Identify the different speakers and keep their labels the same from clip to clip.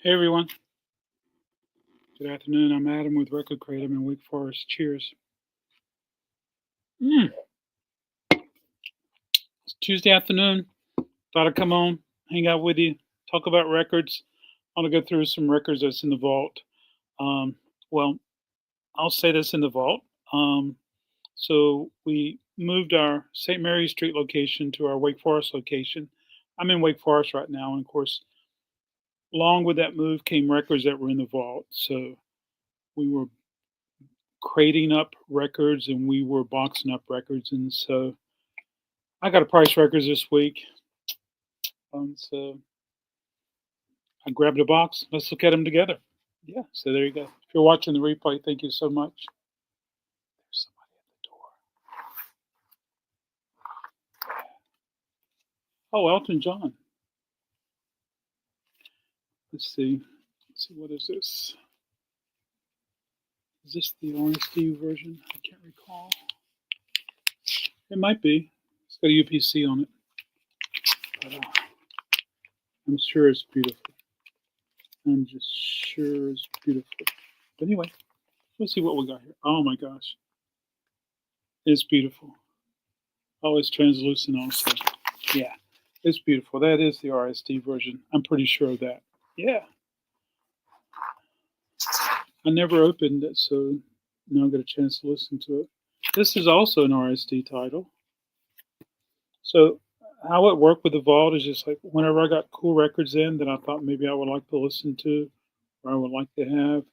Speaker 1: Hey everyone, good afternoon. I'm Adam with Record Crate. I'm in Wake Forest. Cheers. Mm, it's Tuesday afternoon. Thought I'd come on, hang out with you, talk about records. I want to go through some records that's in the vault. Um, well, I'll say this in the vault. Um, so we moved our St. Mary Street location to our Wake Forest location. I'm in Wake Forest right now, and of course, along with that move came records that were in the vault. So we were crating up records and we were boxing up records, and so I got a Price Records this week, so I grabbed a box. Let's look at them together. Yeah, so there you go. If you're watching the replay, thank you so much. There's somebody at the door. Oh, Elton John. Let's see. Let's see, what is this? Is this the RSD version? I can't recall. It might be. It's got a UPC on it. But, I'm sure it's beautiful. I'm just sure it's beautiful. But anyway, let's see what we got here. Oh my gosh. It's beautiful. Oh, it's translucent also. Yeah, it's beautiful. That is the RSD version. I'm pretty sure of that. Yeah. I never opened it, so now I got a chance to listen to it. This is also an RSD title. So how it worked with the vault is just like whenever I got cool records in that I thought maybe I would like to listen to or I would like to have.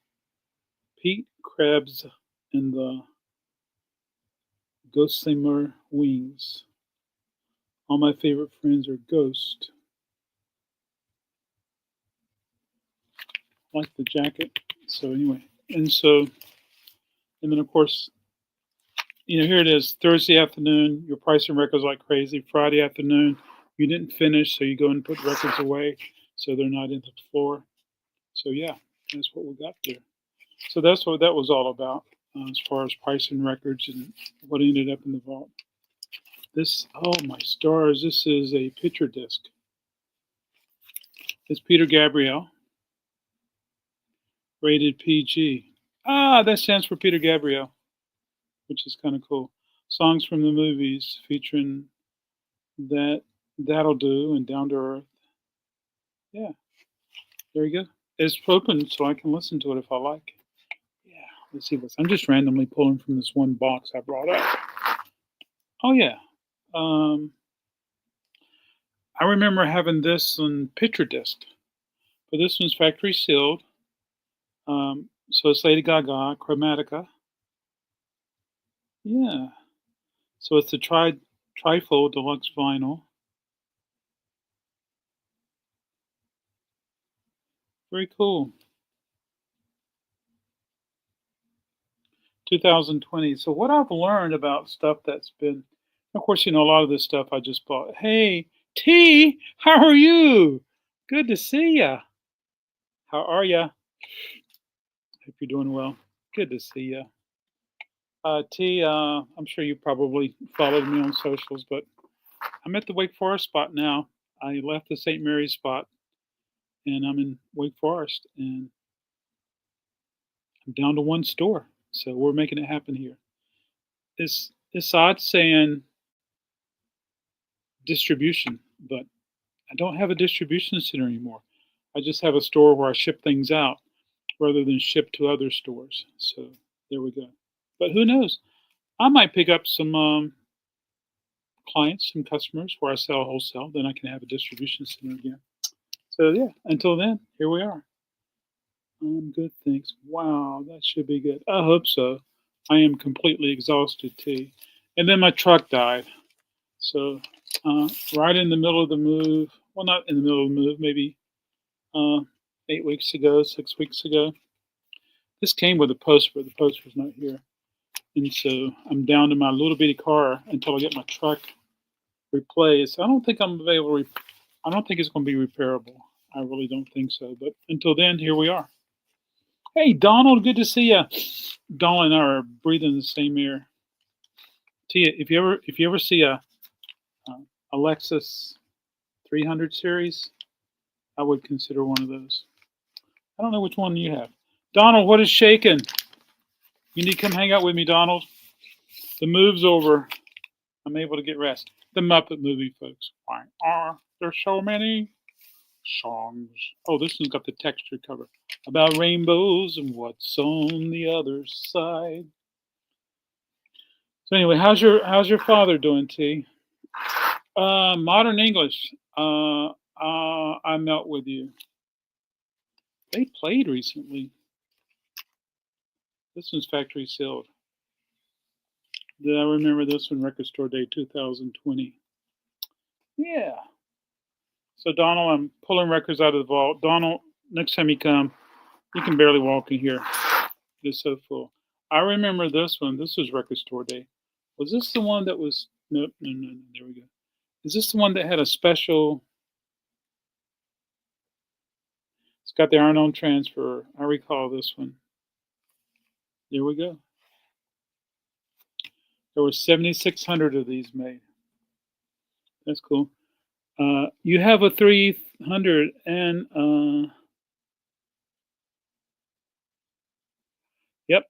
Speaker 1: Pete Krebs and the Gossamer Wings. All my favorite friends are Ghost. I like the jacket. So anyway, and then of course, here it is. Thursday afternoon, you're pricing records like crazy. Friday afternoon, you didn't finish, so you go and put records away so they're not into the floor. So yeah, that's what we got there. So that's what that was all about as far as pricing records and what ended up in the vault. This, oh my stars, this is a picture disc. It's Peter Gabriel, rated PG. Ah, that stands for Peter Gabriel, which is kind of cool. Songs from the movies featuring that That'll Do and Down to Earth. Yeah, there you go. It's open so I can listen to it if I like. Yeah, let's see what's. I'm just randomly pulling from this one box I brought up. Oh yeah, um, I remember having this on picture disc, but this one's factory sealed. So it's Lady Gaga, Chromatica. Yeah, so it's the trifold deluxe vinyl. Very cool. 2020. So what I've learned about stuff that's been, of course, a lot of this stuff I just bought. Hey, T, how are you? Good to see ya. How are ya? Hope you're doing well. Good to see ya. T, I'm sure you probably followed me on socials, but I'm at the Wake Forest spot now. I left the St. Mary's spot and I'm in Wake Forest and I'm down to one store. So we're making it happen here. It's odd saying distribution, but I don't have a distribution center anymore. I just have a store where I ship things out rather than ship to other stores. So there we go. But who knows? I might pick up some clients, some customers where I sell wholesale. Then I can have a distribution center again. So yeah, until then, here we are. Good, thanks. Wow, that should be good. I hope so. I am completely exhausted, T. And then my truck died. So right in the middle of the move, well, not in the middle of the move, maybe uh, 8 weeks ago, 6 weeks ago. This came with a poster, but the poster's not here. And so I'm down to my little bitty car until I get my truck replaced. I don't think I'm able to, I don't think it's going to be repairable. I really don't think so. But until then, here we are. Hey, Donald, good to see you. Donald and I are breathing the same air. Tia, if you ever see a Lexus 300 series, I would consider one of those. I don't know which one you have. Donald, what is shaking? You need to come hang out with me, Donald. The move's over. I'm able to get rest. The Muppet movie, folks. Why are there so many songs? Oh, this one's got the texture cover. About rainbows and what's on the other side. So anyway, how's your father doing, T? Modern English. I melt with you. They played recently. This one's factory sealed. Did I remember this one? Record Store Day 2020. Yeah. So Donald, I'm pulling records out of the vault. Donald, next time you come, you can barely walk in here. It's so full. I remember this one. This was Record Store Day. Was this the one that was? No. There we go. Is this the one that had a special? It's got the iron-on transfer. I recall this one. There we go. There were 7,600 of these made. That's cool. You have a 300 and yep,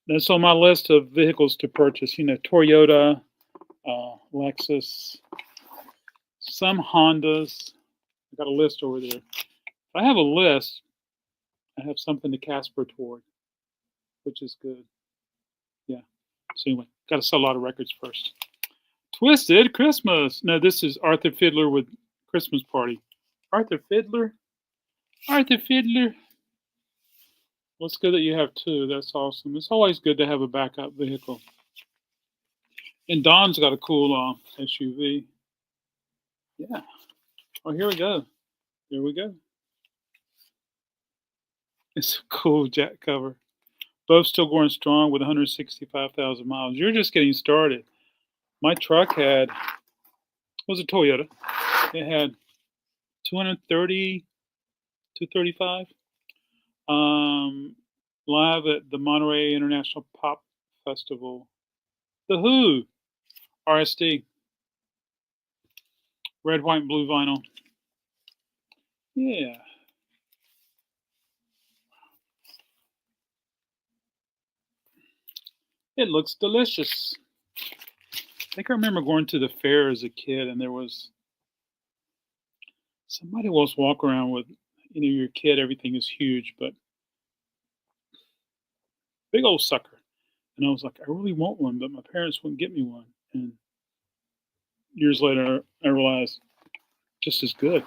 Speaker 1: that's on my list of vehicles to purchase. You know, Toyota, Lexus, some Hondas. I got a list over there. If I have a list, I have something to Casper toward, which is good. Yeah. So anyway, got to sell a lot of records first. Twisted Christmas. No, this is Arthur Fiddler with Christmas Party. Arthur Fiddler? Arthur Fiddler? Well, it's good that you have two. That's awesome. It's always good to have a backup vehicle. And Don's got a cool SUV. Yeah. Oh, here we go. Here we go. It's a cool jack cover. Both still going strong with 165,000 miles. You're just getting started. My truck was a Toyota. It had 230, 235. Live at the Monterey International Pop Festival. The Who. RSD. Red, white, and blue vinyl. Yeah. It looks delicious. I think I remember going to the fair as a kid, and there was somebody was walking around with, you know, you're a kid, everything is huge, but big old sucker. And I was like, I really want one, but my parents wouldn't get me one. And years later, I realized just as good.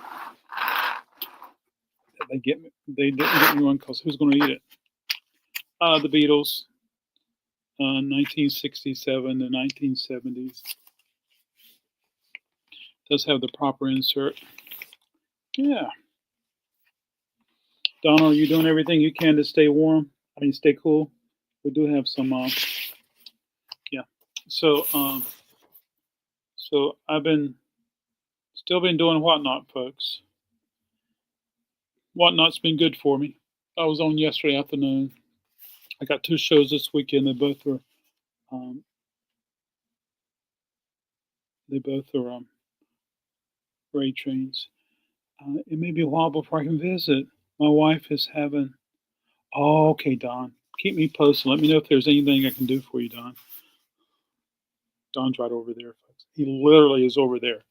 Speaker 1: They didn't get me one because who's going to eat it? The Beatles, 1967 to 1970s. Does have the proper insert. Yeah. Donna, are you doing everything you can to stay warm? I mean, stay cool. We do have some. Yeah. So, so I've still been doing Whatnot, folks. Whatnot's been good for me. I was on yesterday afternoon. I got 2 shows this weekend. They both are freight trains. It may be a while before I can visit. My wife is having. Oh, okay, Don. Keep me posted. Let me know if there's anything I can do for you, Don. Don's right over there, folks. He literally is over there.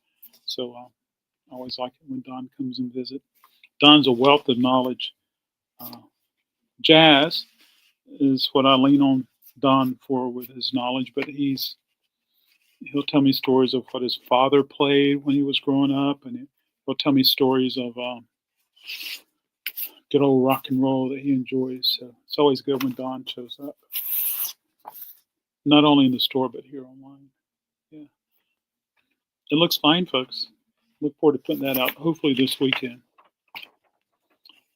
Speaker 1: So I always like it when Don comes and visit. Don's a wealth of knowledge. Jazz is what I lean on Don for with his knowledge, but he'll tell me stories of what his father played when he was growing up, and he'll tell me stories of good old rock and roll that he enjoys. So it's always good when Don shows up, not only in the store but here online. Yeah, it looks fine, folks. Look forward to putting that out hopefully this weekend.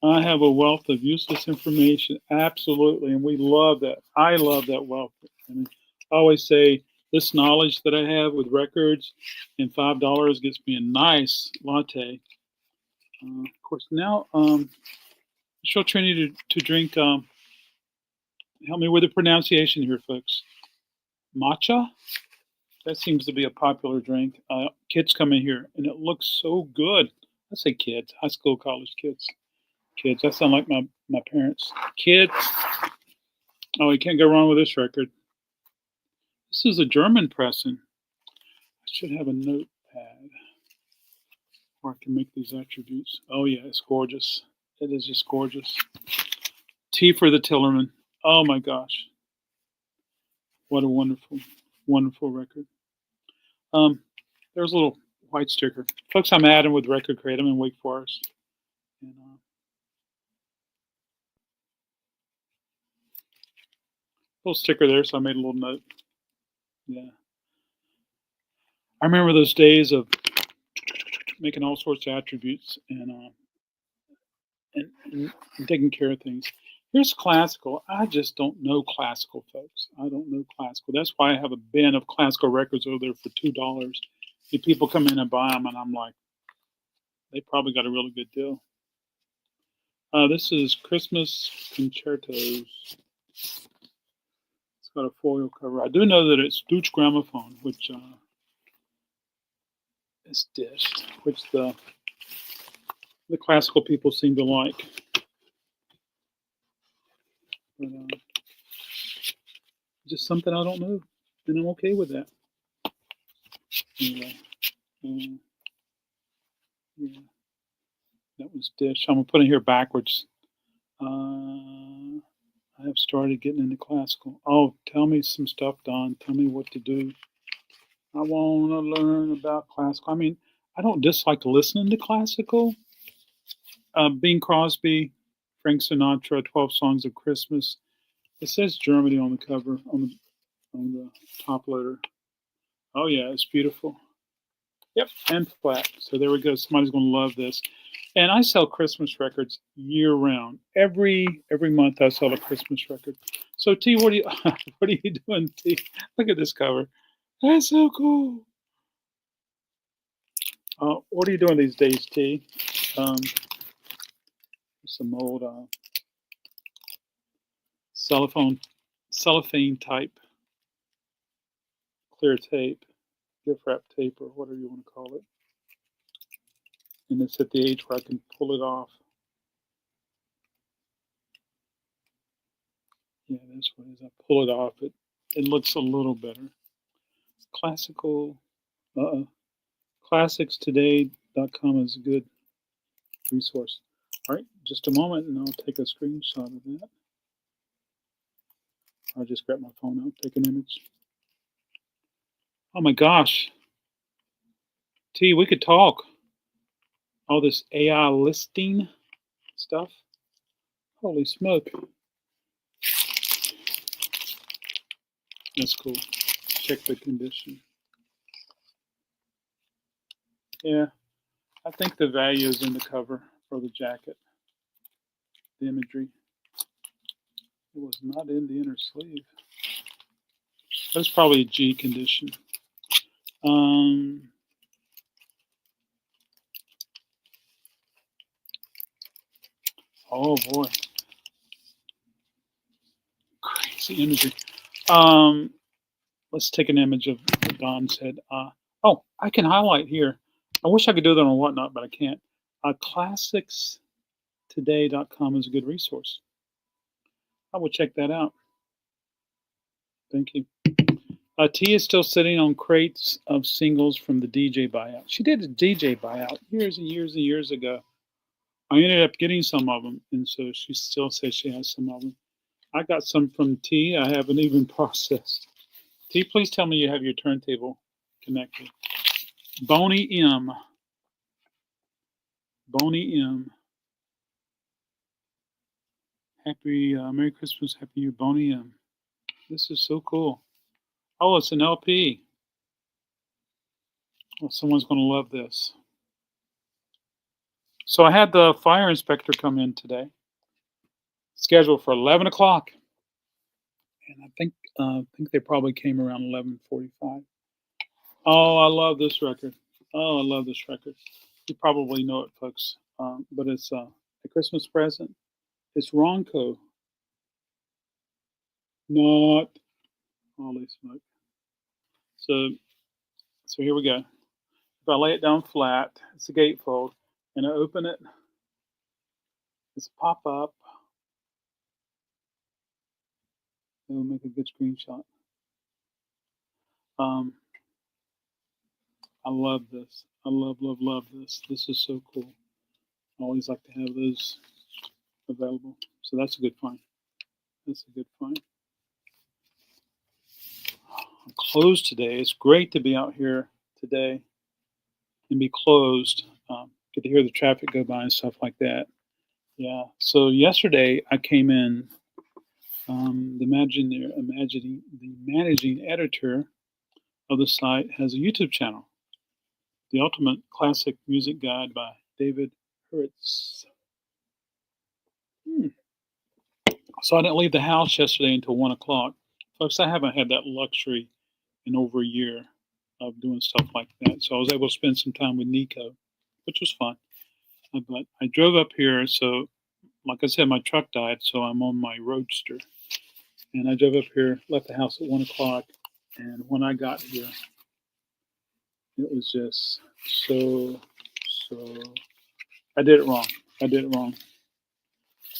Speaker 1: I have a wealth of useless information, absolutely, and we love that. I love that wealth. I mean, I always say this knowledge that I have with records and $5 gets me a nice latte. Of course, now show Trinity to drink. Help me with the pronunciation here, folks. Matcha? That seems to be a popular drink. Kids come in here, and it looks so good. I say kids, high school, college kids. Kids. That sound like my parents. Kids. Oh, you can't go wrong with this record. This is a German pressing. I should have a notepad where I can make these attributes. Oh yeah, it's gorgeous. It is just gorgeous. T for the Tillerman. Oh my gosh. What a wonderful, wonderful record. There's a little white sticker. Folks, I'm Adam with Record Crate. I'm in Wake Forest. And, little sticker there, so I made a little note. Yeah. I remember those days of making all sorts of attributes and taking care of things. Here's classical. I just don't know classical, folks. I don't know classical. That's why I have a bin of classical records over there for $2. If people come in and buy them, and I'm like, they probably got a really good deal. This is Christmas Concertos. It's got a foil cover. I do know that it's Deutsche Grammophon, which is dished, which the classical people seem to like. But just something I don't know, and I'm okay with that. Anyway, yeah, that was dish. I'm gonna put it here backwards. I have started getting into classical. Oh, tell me some stuff, Don. Tell me what to do. I want to learn about classical. I mean, I don't dislike listening to classical. Bing Crosby, Frank Sinatra, 12 Songs of Christmas. It says Germany on the cover, on the top letter. Oh yeah, it's beautiful. Yep, and flat. So there we go. Somebody's going to love this. And I sell Christmas records year round. Every month I sell a Christmas record. So T, what are you what are you doing, T? Look at this cover. That's so cool. What are you doing these days, T? Some old cellophane type clear tape, gift wrap tape, or whatever you want to call it. And it's at the age where I can pull it off. Yeah, that's what it is. I pull it off. It looks a little better. Classical. Classicstoday.com is a good resource. All right, just a moment, and I'll take a screenshot of that. I'll just grab my phone out, take an image. Oh my gosh. T, we could talk. All this AI listing stuff. Holy smoke. That's cool. Check the condition. Yeah, I think the value is in the cover or the jacket. The imagery. It was not in the inner sleeve. That's probably a G condition. Oh boy. Crazy imagery. Let's take an image of what Don said. Oh, I can highlight here. I wish I could do that on Whatnot, but I can't. Classicstoday.com is a good resource. I will check that out. Thank you. T is still sitting on crates of singles from the DJ buyout. She did a DJ buyout years and years and years ago. I ended up getting some of them, and so she still says she has some of them. I got some from T. I haven't even processed. T, please tell me you have your turntable connected. Boney M. Boney M. Happy Merry Christmas, Happy New Year, Boney M. This is so cool. Oh, it's an LP. Well, someone's going to love this. So I had the fire inspector come in today, scheduled for 11 o'clock. And I think they probably came around 11:45. Oh, I love this record. Oh, I love this record. You probably know it, folks. But it's a Christmas present. It's Ronco. Not. Holy smoke. So here we go. If I lay it down flat, it's a gatefold, and I open it, It's a pop-up. It will make a good screenshot. Um, I love this. I love this. This is so cool. I always like to have those available. So that's a good find. That's a good find. I'm closed today. It's great to be out here today and be closed. Get to hear the traffic go by and stuff like that. Yeah. So yesterday I came in. The managing editor of the site has a YouTube channel, The Ultimate Classic Music Guide by David Hurwitz. So I didn't leave the house yesterday until 1 o'clock. Folks, I haven't had that luxury in over a year of doing stuff like that. So I was able to spend some time with Nico, which was fun. But I drove up here. So, like I said, my truck died. So I'm on my Roadster. And I drove up here, left the house at 1 o'clock. And when I got here, it was just so, I did it wrong.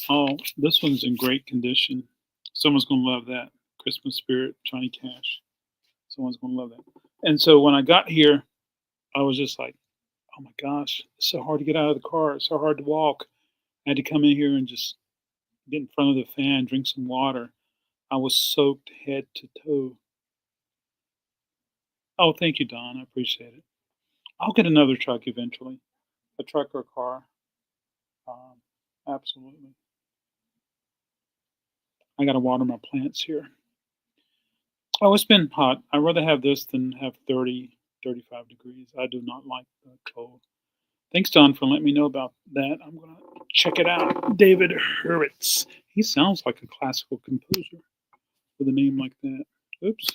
Speaker 1: Oh, this one's in great condition. Someone's going to love that. Christmas Spirit, Johnny Cash. Someone's going to love that. And so when I got here, I was just like, oh my gosh, it's so hard to get out of the car. It's so hard to walk. I had to come in here and just get in front of the fan, drink some water. I was soaked head to toe. Oh, thank you, Don. I appreciate it. I'll get another truck eventually, a truck or a car. Absolutely. I got to water my plants here. Oh, it's been hot. I'd rather have this than have 30, 35 degrees. I do not like the cold. Thanks, Don, for letting me know about that. I'm going to check it out. David Hurwitz. He sounds like a classical composer with a name like that. Oops.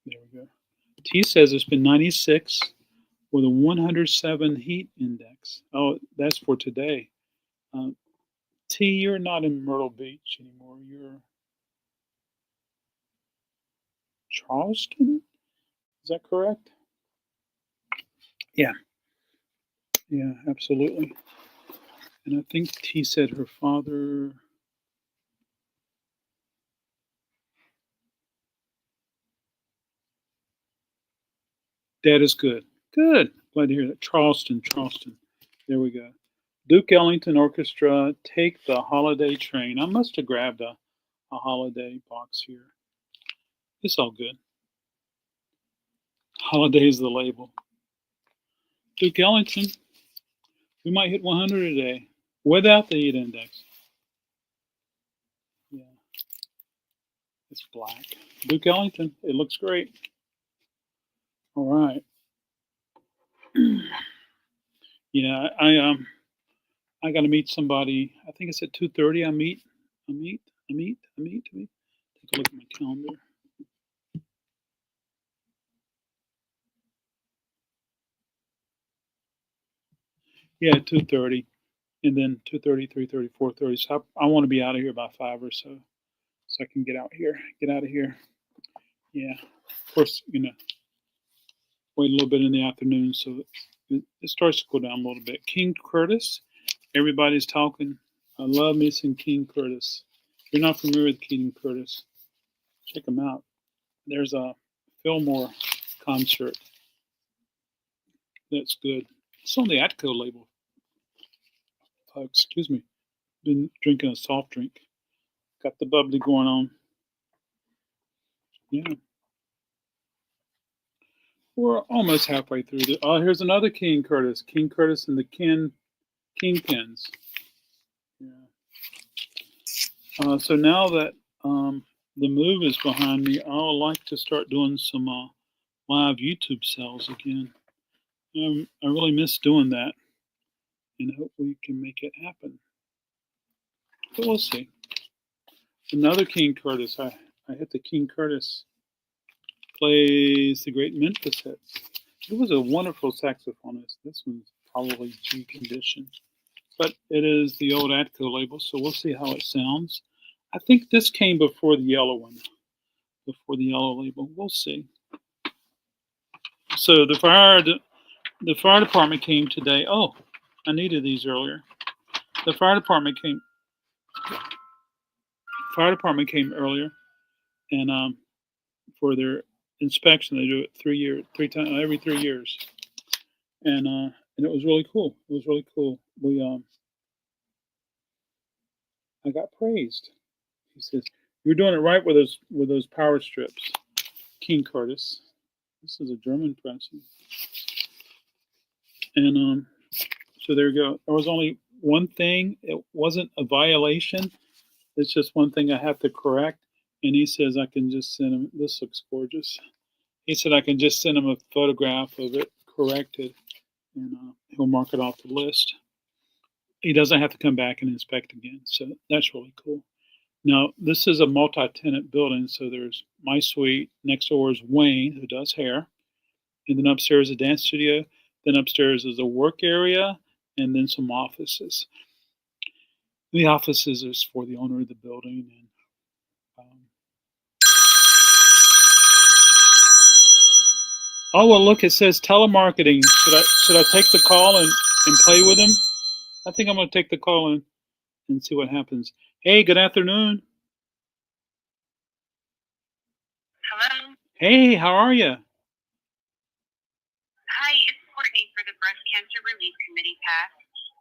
Speaker 1: There we go. T says it's been 96 with a 107 heat index. Oh, that's for today. T, you're not in Myrtle Beach anymore. You're Charleston? Is that correct? Yeah. Yeah, absolutely. And I think T said her father. Dad is good. Good. Glad to hear that. Charleston. There we go. Duke Ellington Orchestra, Take the Holiday Train. I must have grabbed a holiday box here. It's all good. Holiday is the label. Duke Ellington. We might hit 100 today without the heat index. Yeah. It's black. Duke Ellington. It looks great. All right. Yeah, I got to meet somebody. I think it's at 2:30. I meet. Take a look at my calendar. Yeah, 2:30, and then 2:30, 3:30, 4:30. So I want to be out of here by 5 or so I can get out of here. Yeah, of course, wait a little bit in the afternoon so it starts to cool down a little bit. King Curtis, everybody's talking. I love me some King Curtis. If you're not familiar with King Curtis, check him out. There's a Fillmore concert that's good. It's on the Atco label. Excuse me. Been drinking a soft drink. Got the bubbly going on. Yeah. We're almost halfway through. Oh, here's another King Curtis. King Curtis and the Kingpins. Yeah. So now that the move is behind me, I would like to start doing some live YouTube sales again. I really miss doing that, and hope we can make it happen. But we'll see. Another King Curtis. I hit the King Curtis. Plays the great Memphis hits. He was a wonderful saxophonist. This one's probably G condition, but it is the old Atco label, so we'll see how it sounds. I think this came before the yellow one, before the yellow label. We'll see. So the fire The fire department came today. Oh, I needed these earlier. The fire department came. Fire department came earlier, and for their inspection, they do it 3 years, 3 times every 3 years, and it was really cool. It was really cool. I got praised. He says, "You're doing it right with those power strips, King Curtis." This is a German person, and so there you go. There was only one thing. It wasn't a violation. It's just one thing I have to correct. And he says I can just send him. This looks gorgeous. He said I can just send him a photograph of it corrected, and he'll mark it off the list. He doesn't have to come back and inspect again. So that's really cool. Now, this is a multi-tenant building, so there's my suite. Next door is Wayne, who does hair. And then upstairs is a dance studio. Then upstairs is a work area, and then some offices. The offices is for the owner of the building. And oh, well, look, it says telemarketing. Should I take the call and play with him? I think I'm going to take the call and see what happens. Hey, good afternoon.
Speaker 2: Hello.
Speaker 1: Hey, how are you?
Speaker 2: Hi, it's Courtney for the Breast Cancer Relief Committee PAC.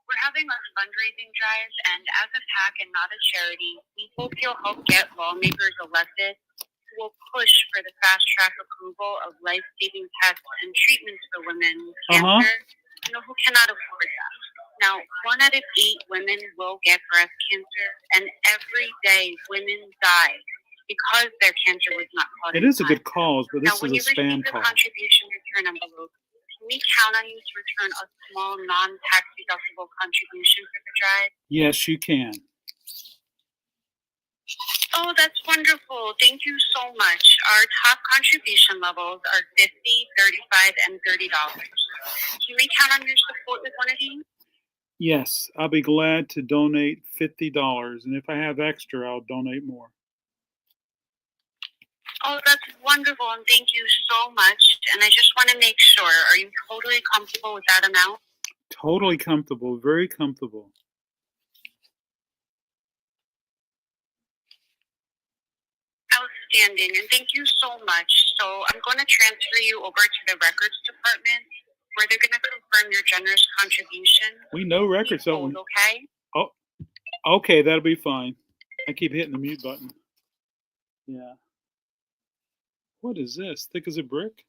Speaker 2: We're having a fundraising drive, and as a PAC and not a charity, we hope you'll help get lawmakers elected who will push for the fast-track approval of life-saving tests and treatments for women with cancer, who cannot afford that. Now, 1 out of 8 women will get breast cancer, and every day women die because their cancer was not caught.
Speaker 1: It is a good cause, but this
Speaker 2: now, when
Speaker 1: is a
Speaker 2: you
Speaker 1: spam
Speaker 2: receive the
Speaker 1: call.
Speaker 2: contribution return envelope, can we count on you to return a small, non-tax deductible contribution for the drive?
Speaker 1: Yes, you can.
Speaker 2: Oh, that's wonderful. Thank you so much. Our top contribution levels are $50, $35, and $30. Can we count on your support with one of these?
Speaker 1: Yes, I'll be glad to donate $50, and if I have extra, I'll donate more.
Speaker 2: Oh, that's wonderful, and thank you so much. And I just want to make sure, are you totally comfortable with that amount?
Speaker 1: Totally comfortable, very comfortable.
Speaker 2: Outstanding, and thank you so much. So I'm going to transfer you over to the records department, where they're going to confirm your generous contribution.
Speaker 1: We know records, don't we?
Speaker 2: Okay?
Speaker 1: Oh, okay, that'll be fine. I keep hitting the mute button. Yeah. What is this? Thick as a brick?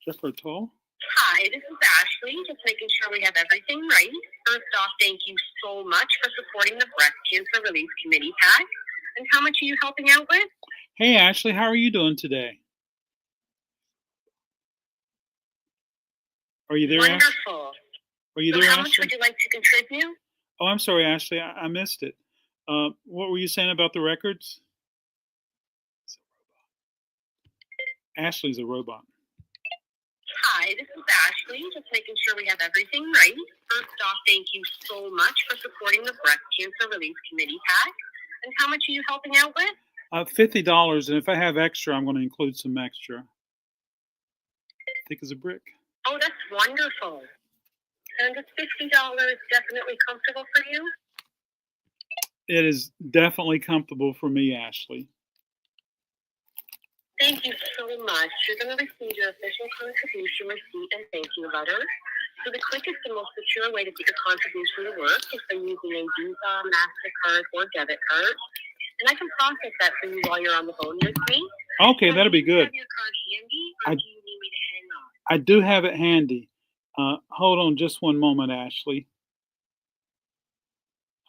Speaker 1: Jeffrey Toll?
Speaker 2: Hi, this is Ashley, just making sure we have everything right. First off, thank you so much for supporting the Breast Cancer Relief Committee PAC. And how much are you helping out with?
Speaker 1: Hey, Ashley, how are you doing today? Are you there,
Speaker 2: Wonderful.
Speaker 1: Are you there,
Speaker 2: how
Speaker 1: Ashley?
Speaker 2: much would you like to contribute?
Speaker 1: Oh, I'm sorry, Ashley. I missed it. What were you saying about the records? Ashley's a robot.
Speaker 2: Hi, this is Ashley, just making sure we have everything right. First off, thank you so much for supporting the Breast Cancer Relief Committee PAC. And how much are you helping out with?
Speaker 1: $50, and if I have extra, I'm going to include some extra. Thick as a brick.
Speaker 2: Oh, that's wonderful. And is $50 definitely comfortable for you?
Speaker 1: It is definitely comfortable for me, Ashley.
Speaker 2: Thank you so much. You're going to receive your official contribution receipt and thank you letter. So the quickest and most secure way to get your contribution to work is by using a Visa, MasterCard, or debit card. And I can process that for you while you're on the phone with me.
Speaker 1: Okay, that'll be good.
Speaker 2: Do you have your card handy, or do you need me to hang on?
Speaker 1: I do have it handy. Hold on just one moment, Ashley.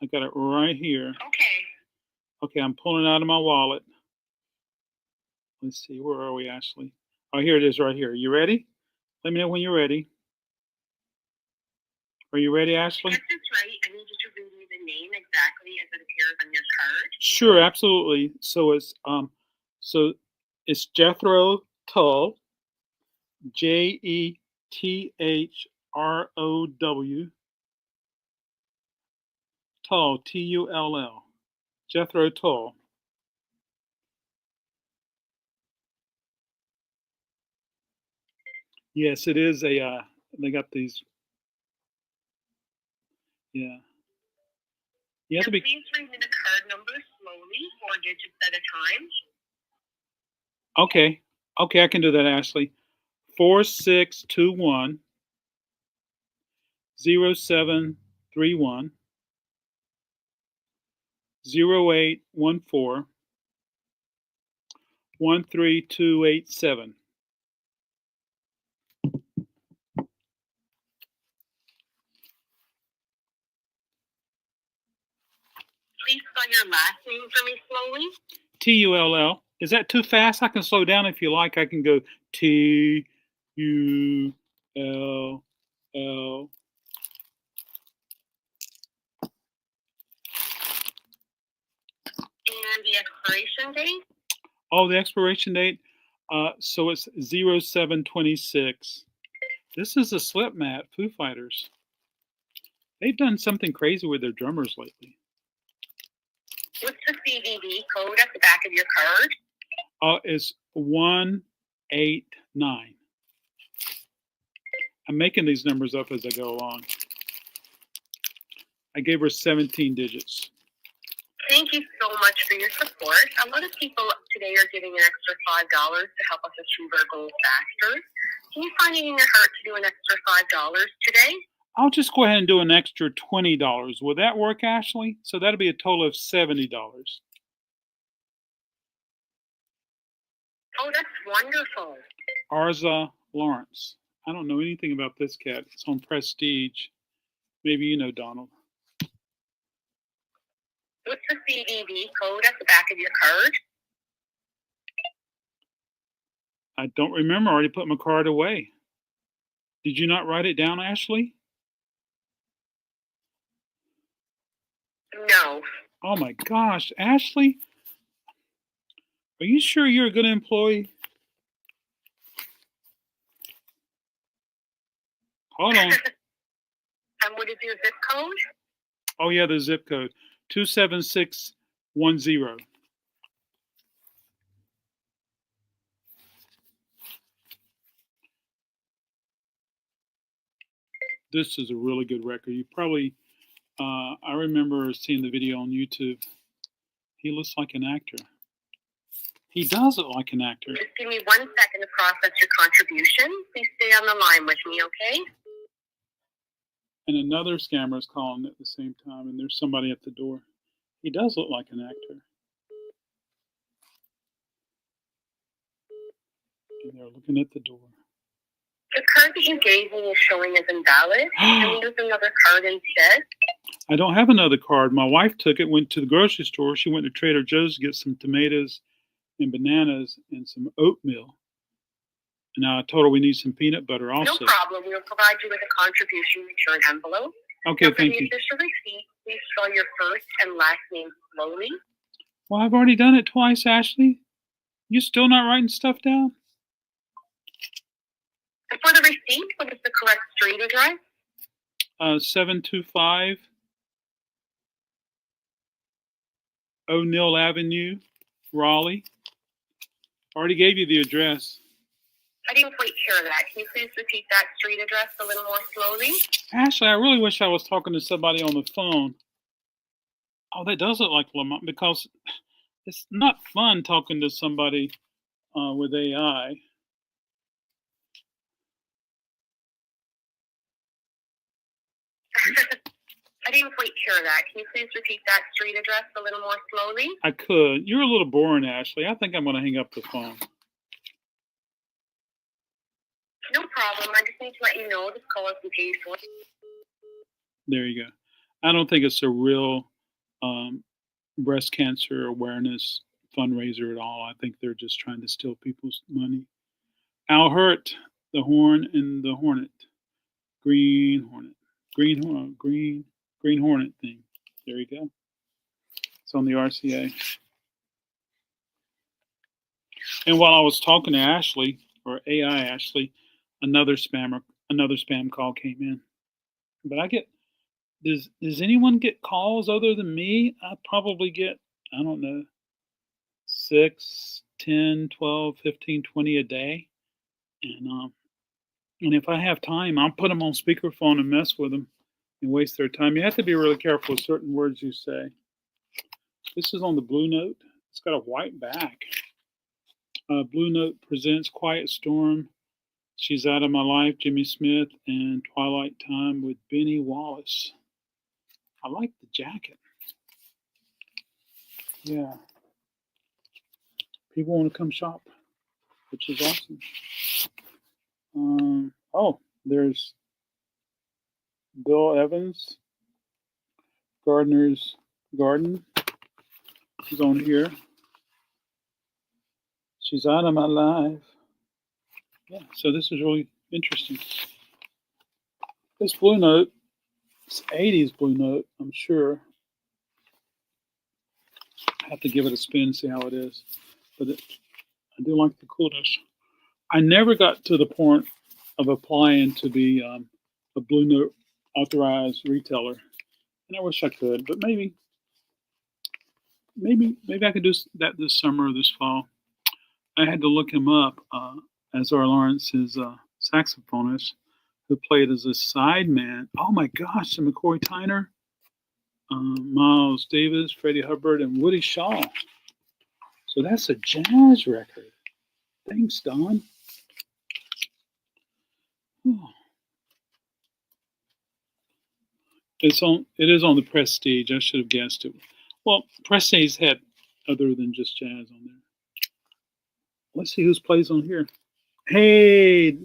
Speaker 1: I got it right here. Okay, I'm pulling it out of my wallet. Let's see, where are we, Ashley? Oh, here it is right here. You ready? Let me know when you're ready. Are you ready, Ashley?
Speaker 2: If it's right, I need you to read me the name exactly as it appears on your card.
Speaker 1: Sure, absolutely. So it's Jethro Tull, Jethrow, Tull, Tull, Jethro Tull. Yes, it is a they got these. Yeah, you have to
Speaker 2: And
Speaker 1: be
Speaker 2: please read me the card number slowly, 4 digits at a time.
Speaker 1: okay. Okay, I can do that, Ashley. 4621 0731 0814 13287.
Speaker 2: Please spell your last name for me slowly.
Speaker 1: TULL. Is that too fast? I can slow down if you like. I can go TULL.
Speaker 2: And the expiration date.
Speaker 1: Oh, the expiration date. So it's 0726. This is a slip mat, Foo Fighters. They've done something crazy with their drummers lately.
Speaker 2: What's the CVV code at the back of your card?
Speaker 1: It's 189. I'm making these numbers up as I go along. I gave her 17 digits.
Speaker 2: Thank you so much for your support. A lot of people today are giving an extra $5 to help us achieve our goals faster. Can you find it in your heart to do an extra $5 today?
Speaker 1: I'll just go ahead and do an extra $20. Will that work, Ashley? So that'll be a total of $70.
Speaker 2: Oh, that's wonderful.
Speaker 1: Arza Lawrence. I don't know anything about this cat. It's on Prestige. Maybe you know, Donald.
Speaker 2: What's the CVV code at the back of your card?
Speaker 1: I don't remember. I already put my card away. Did you not write it down, Ashley?
Speaker 2: No.
Speaker 1: Oh my gosh, Ashley. Are you sure you're a good employee? Hold on.
Speaker 2: And what is your zip code?
Speaker 1: Oh yeah, the zip code. 27610. This is a really good record. You probably, I remember seeing the video on YouTube. He looks like an actor. He does look like an actor.
Speaker 2: Just give me 1 second to process your contribution. Please stay on the line with me, okay?
Speaker 1: And another scammer is calling at the same time, and there's somebody at the door. He does look like an actor. And they're looking at the door.
Speaker 2: The card that you gave me is showing as invalid. Can we use another card instead?
Speaker 1: I don't have another card. My wife took it, went to the grocery store. She went to Trader Joe's to get some tomatoes and bananas and some oatmeal. And I told her we need some peanut butter also.
Speaker 2: No problem. We'll provide you with a contribution return envelope.
Speaker 1: Okay,
Speaker 2: now,
Speaker 1: thank
Speaker 2: for the
Speaker 1: you.
Speaker 2: official receipt, please spell your first and last name slowly.
Speaker 1: Well, I've already done it twice, Ashley. You still not writing stuff down?
Speaker 2: And for the receipt, what is the correct street address?
Speaker 1: 725 O'Neill Avenue, Raleigh. Already gave you the address.
Speaker 2: I didn't quite hear that. Can you please repeat that street address a little more slowly?
Speaker 1: Ashley, I really wish I was talking to somebody on the phone. Oh, that does look like Lamont, because it's not fun talking to somebody with AI.
Speaker 2: I didn't quite hear that. Can you please repeat that street address a little more slowly?
Speaker 1: I could. You're a little boring, Ashley. I think I'm going to hang up the phone.
Speaker 2: No problem. I just need to let you know this call has been paid for.
Speaker 1: There you go. I don't think it's a real breast cancer awareness fundraiser at all. I think they're just trying to steal people's money. Al Hurt, the horn and the hornet. Green hornet. Green hornet thing. There you go. It's on the RCA. And while I was talking to Ashley, or AI Ashley, another spam call came in. But I get, does anyone get calls other than me? I probably get, I don't know, 6, 10, 12, 15, 20 a day. And And if I have time, I'll put them on speakerphone and mess with them and waste their time. You have to be really careful with certain words you say. This is on the Blue Note. It's got a white back. Blue Note presents Quiet Storm, She's Out of My Life, Jimmy Smith, and Twilight Time with Benny Wallace. I like the jacket. Yeah. People want to come shop, which is awesome. Oh, there's Bill Evans, Gardener's Garden. She's on here. She's Out of My Life. Yeah, so this is really interesting. This Blue Note, it's 80s Blue Note, I'm sure. I have to give it a spin, see how it is. But I do like the coolness. I never got to the point of applying to be a Blue Note authorized retailer, and I wish I could. But maybe I could do that this summer or this fall. I had to look him up. Azar Lawrence is a saxophonist who played as a sideman. Oh my gosh, to McCoy Tyner, Miles Davis, Freddie Hubbard, and Woody Shaw. So that's a jazz record. Thanks, Don. Oh. It is on the Prestige. I should have guessed it. Well, Prestige had other than just jazz on there. Let's see who's plays on here. Hey,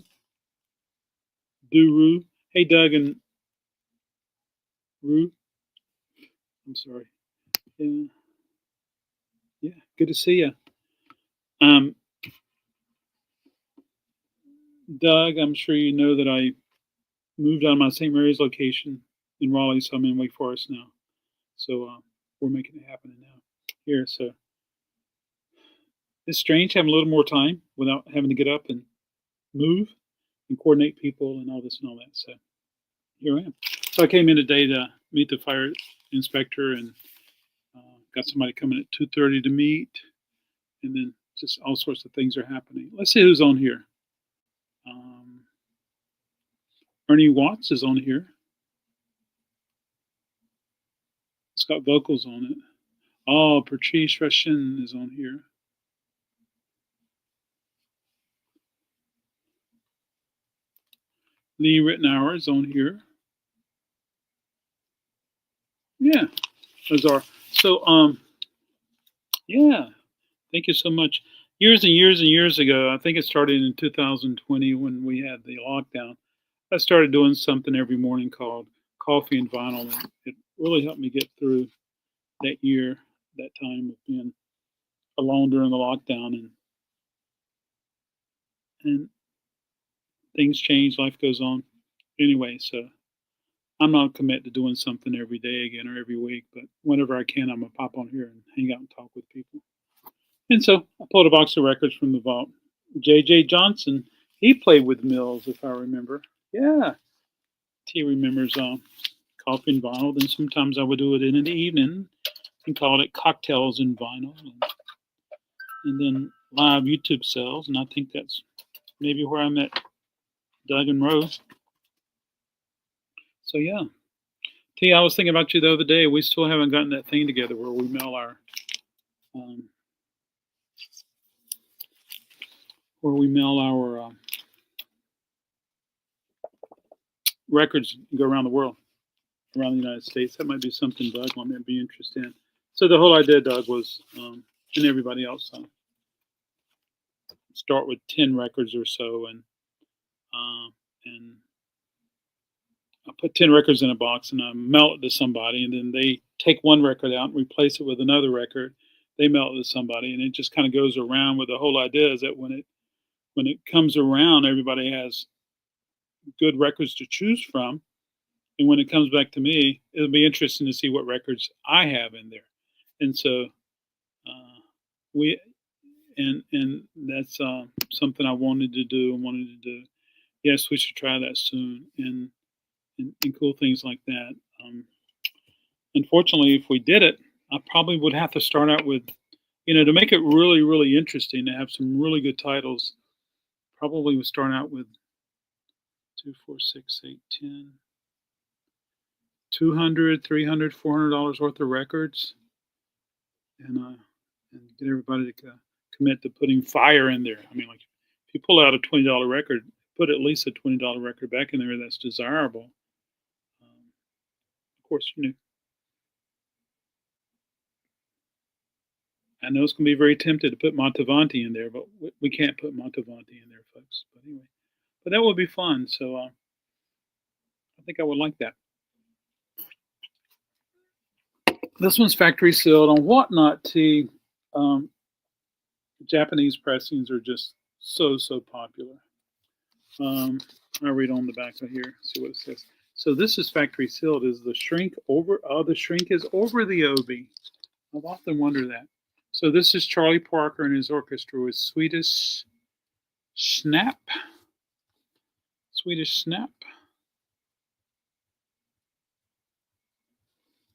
Speaker 1: Duru. Hey, Doug and Rue. I'm sorry. Yeah, good to see you. Doug, I'm sure you know that I moved out of my St. Mary's location in Raleigh, so I'm in Wake Forest now. So we're making it happen now here. So it's strange having a little more time without having to get up and move and coordinate people and all this and all that. So here I am. So I came in today to meet the fire inspector and got somebody coming at 2:30 to meet, and then just all sorts of things are happening. Let's see who's on here. Ernie Watts is on here. It's got vocals on it. Oh, Patrice Rushin is on here. Lee Rittenauer is on here. Yeah, those are. So, yeah, thank you so much. Years and years and years ago, I think it started in 2020 when we had the lockdown. I started doing something every morning called Coffee and Vinyl. And it really helped me get through that year, that time of being alone during the lockdown, and things change, life goes on. Anyway, so I'm not committed to doing something every day again or every week, but whenever I can, I'm gonna pop on here and hang out and talk with people. And so I pulled a box of records from the vault. J.J. Johnson, he played with Mills, if I remember. Yeah, T remembers Coffee and Vinyl. Then sometimes I would do it in the evening and call it Cocktails and Vinyl. And then live YouTube sales, and I think that's maybe where I met Doug and Rose. So yeah, T, I was thinking about you the other day. We still haven't gotten that thing together where we mail our records and go around the world, around the United States. That might be something Doug might be interested in. So the whole idea, Doug, was, and everybody else, start with 10 records or so, and I put 10 records in a box and I mail it to somebody, and then they take one record out and replace it with another record. They mail it to somebody, and it just kind of goes around. With the whole idea is that when it comes around, everybody has good records to choose from, and when it comes back to me, it'll be interesting to see what records I have in there. And so and that's something I wanted to do. Yes, we should try that soon, and cool things like that. Unfortunately, if we did it, I probably would have to start out with, to make it really, really interesting, to have some really good titles. Probably would start out with 2, 4, 6, 8, 10. $200, $300, $400 worth of records, and get everybody to commit to putting fire in there. I mean, like if you pull out a $20 record, put at least a $20 record back in there that's desirable. Of course, I know it's going to be very tempted to put Montevanti in there, but we can't put Montevanti in there, folks. But anyway, but that would be fun. So I think I would like that. This one's factory sealed on Whatnot Tea. Japanese pressings are just so popular. I'll read on the back of here, see what it says. So this is factory sealed. Is the shrink over? The shrink is over the obi. I've often wondered that. So this is Charlie Parker and his orchestra with Swedish Snap. Swedish Snap.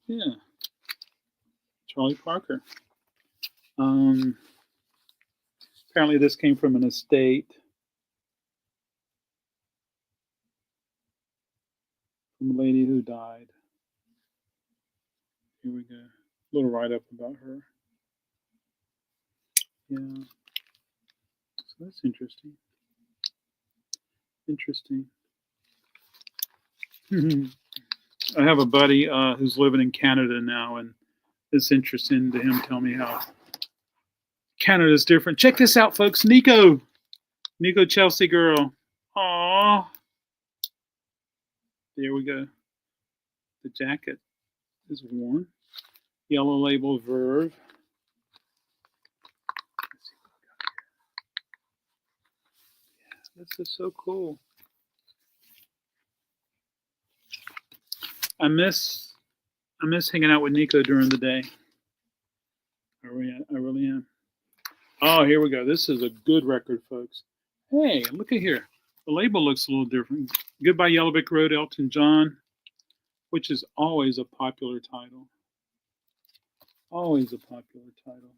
Speaker 1: Yeah. Charlie Parker. Apparently this came from an estate from a lady who died. Here we go. A little write-up about her. Yeah. So that's interesting. Interesting. I have a buddy who's living in Canada now, and it's interesting to him tell me how Canada's different. Check this out, folks. Nico Chelsea girl. Aww. There we go. The jacket is worn. Yellow label Verve. Yeah, this is so cool. I miss hanging out with Nico during the day. I really am. Oh, here we go. This is a good record, folks. Hey, look at here. The label looks a little different. Goodbye Yellow Brick Road, Elton John, which is always a popular title. Always a popular title.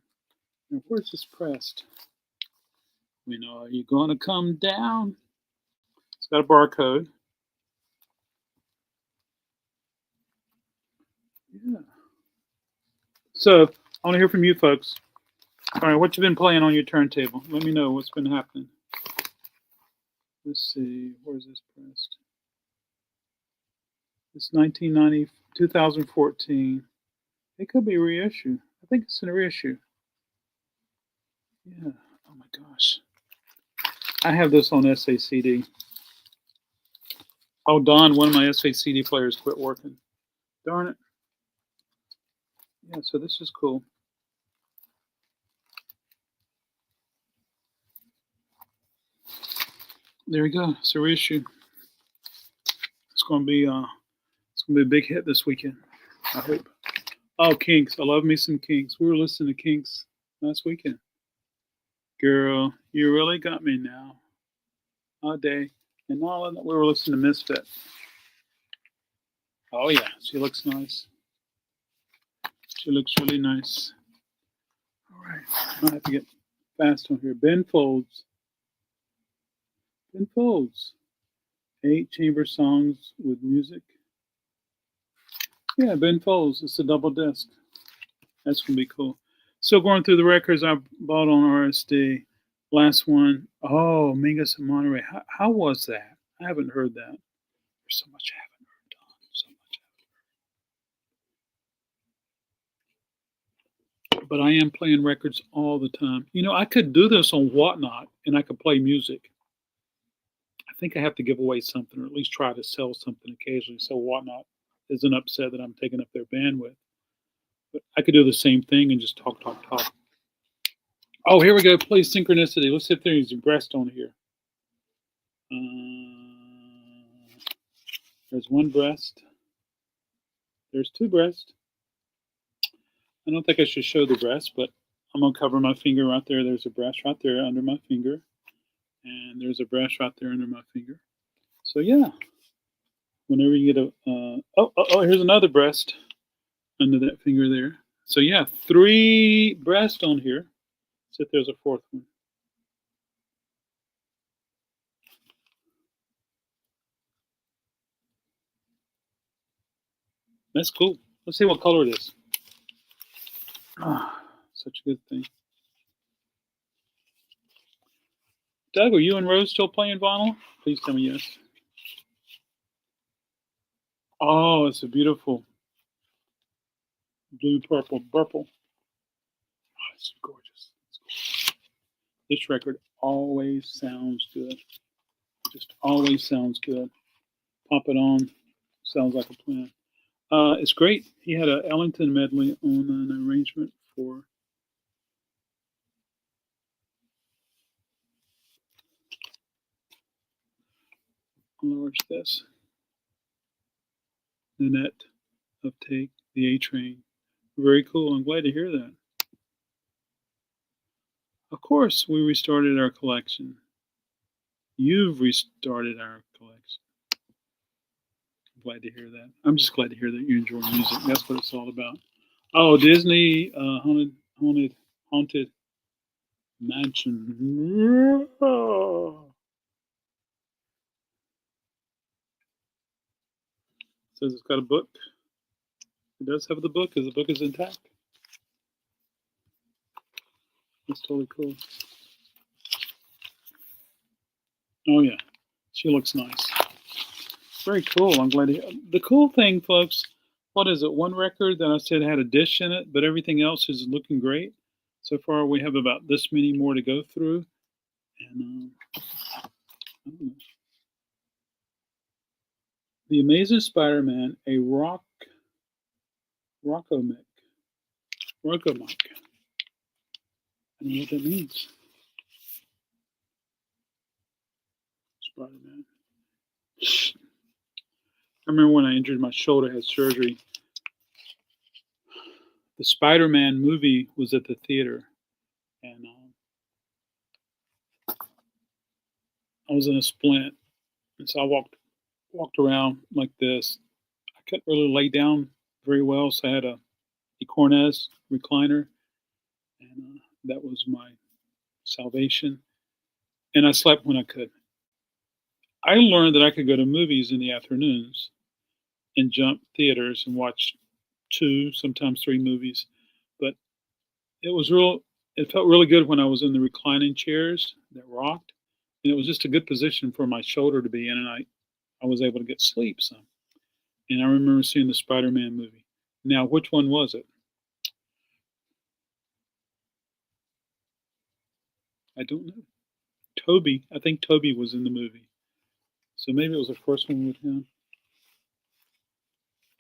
Speaker 1: And where's this pressed? You know, are you going to come down? It's got a barcode. Yeah. So, I want to hear from you folks. All right, what you been playing on your turntable? Let me know what's been happening. Let's see, where's this pressed? It's 2014. It could be a reissue. I think it's a reissue. Yeah. Oh my gosh. I have this on SACD. Oh, Don, one of my SACD players quit working. Darn it. Yeah, so this is cool. There we go. It's a reissue. It's gonna be a big hit this weekend, I hope. Oh, Kinks. I love me some Kinks. We were listening to Kinks last weekend. Girl, you really got me now. All day. And all of that, we were listening to Misfit. Oh yeah, she looks nice. She looks really nice. All right, I have to get fast on here. Ben Folds. 8 chamber songs with music. Yeah, Ben Folds. It's a double disc. That's going to be cool. Still going through the records I bought on RSD. Last one. Oh, Mingus and Monterey. How was that? I haven't heard that. There's so much I haven't heard, Don. So much I haven't heard. But I am playing records all the time. You know, I could do this on Whatnot, and I could play music. I think I have to give away something, or at least try to sell something occasionally, so Whatnot isn't upset that I'm taking up their bandwidth. But I could do the same thing and just talk. Oh, here we go. Play Synchronicity. Let's see if there's a breast on here. There's one breast. There's 2 breasts. I don't think I should show the breast, but I'm going to cover my finger right there. There's a breast right there under my finger. And there's a breast right there under my finger. So, yeah. Whenever you get a... here's another breast under that finger there. So, yeah, 3 breasts on here. See if there's a 4th one. That's cool. Let's see what color it is. Ah, such a good thing. Doug, are you and Rose still playing vinyl? Please tell me yes. Oh, it's a beautiful blue, purple, purple. Oh, it's gorgeous. This record always sounds good. Just always sounds good. Pop it on. Sounds like a plan. It's great. He had a Ellington medley on an arrangement for. Where's this? Nanette of Take the A Train. Very cool. I'm glad to hear that. Of course, we restarted our collection. You've restarted our collection. I'm glad to hear that. I'm just glad to hear that you enjoy music. That's what it's all about. Oh, Disney haunted mansion. Says it's got a book. It does have the book, because the book is intact. That's totally cool. Oh yeah, she looks nice. Very cool. I'm glad to hear. The cool thing, folks, what is it? One record that I said had a dish in it, but everything else is looking great. So far, we have about this many more to go through. And I don't know. The Amazing Spider-Man, a Rockomic. I don't know what that means. Spider-Man. I remember when I injured my shoulder, had surgery. The Spider-Man movie was at the theater, and I was in a splint, and so I walked around like this. I couldn't really lay down very well, so I had a Cornez recliner, and that was my salvation. And I slept when I could. I learned that I could go to movies in the afternoons and jump theaters and watch 2, sometimes 3 movies. But it felt really good when I was in the reclining chairs that rocked. And it was just a good position for my shoulder to be in, and I was able to get sleep some. And I remember seeing the Spider-Man movie. Now, which one was it? I don't know. I think Toby was in the movie. So maybe it was the first one with him.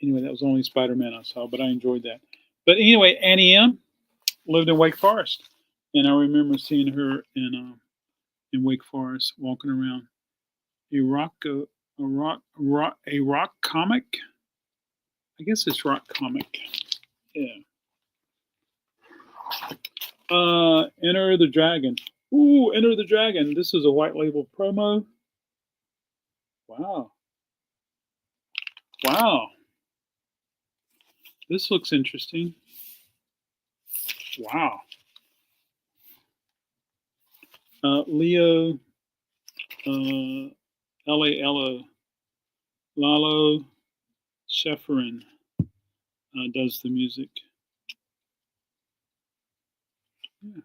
Speaker 1: Anyway, that was the only Spider-Man I saw, but I enjoyed that. But anyway, Annie M lived in Wake Forest, and I remember seeing her in Wake Forest walking around. A rock comic. I guess it's rock comic. Yeah. Enter the Dragon. Ooh, Enter the Dragon. This is a white label promo. Wow. Wow. This looks interesting. Wow. Leo, Lalo Schifrin does the music. Yeah.